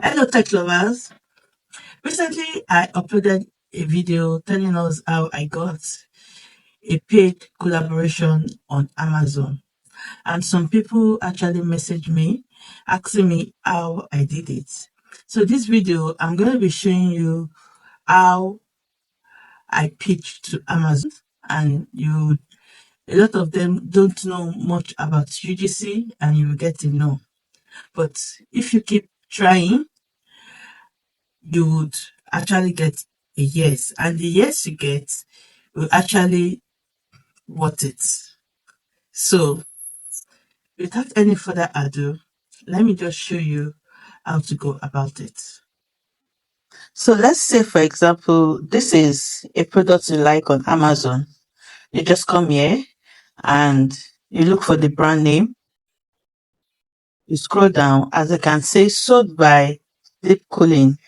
Hello tech lovers. Recently I uploaded a video telling us how I got a paid collaboration on Amazon, and some people actually messaged me asking me how I did it. So this video I'm going to be showing you how I pitched to Amazon, and a lot of them don't know much about UGC, and you will get to know. But if you keep trying, you would actually get a yes, and the yes you get will actually worth it. So without any further ado, let me just show you how to go about it. So let's say, for example, this is a product you like on Amazon. You just come here and you look for the brand name. You scroll down, as you can say, sold by Deep Cooling.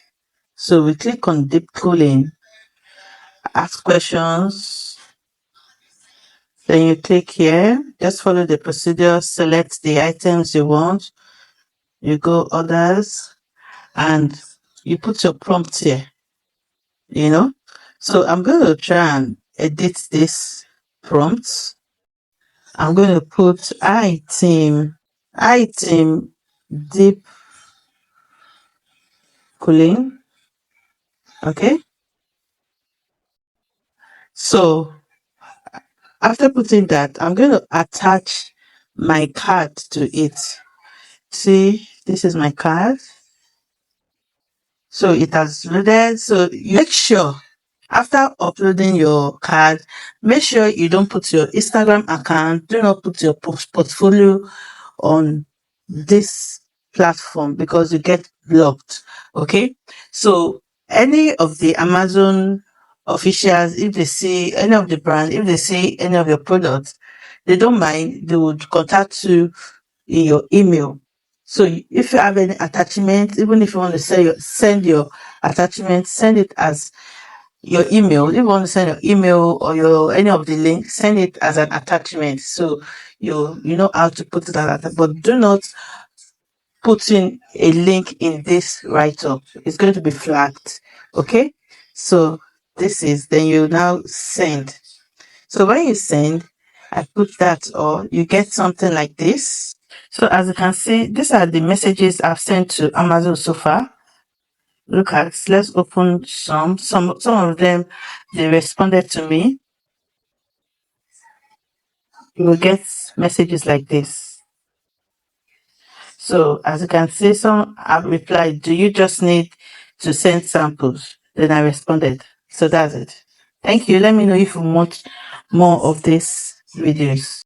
So we click on Deep Cooling, ask questions. Then you click here, just follow the procedure, select the items you want, you go others, and you put your prompt here, So I'm going to try and edit this prompt. I'm going to put item deep cooling. Okay. So after putting that, I'm going to attach my card to it. See, this is my card. So it has loaded. So you make sure after uploading your card, make sure you don't put your Instagram account, do not put your portfolio on this platform because you get blocked. Okay. So any of the Amazon officials, if they see any of the brand, if they see any of your products, they don't mind, they would contact you in your email. So if you have any attachment, even if you want to send your attachment, send it as your email. If you want to send your email or your any of the links, send it as an attachment. So you know how to put it as but do not put in a link in this write-up. It's going to be flagged. Okay. So this is then you now send. So when you send, I put that or you get something like this. So as you can see, these are the messages I've sent to Amazon so far. Look at, let's open some of them, they responded to me. You will get messages like this. So as you can see, some have replied, do you just need to send samples? Then I responded. So that's it. Thank you. Let me know if you want more of these videos.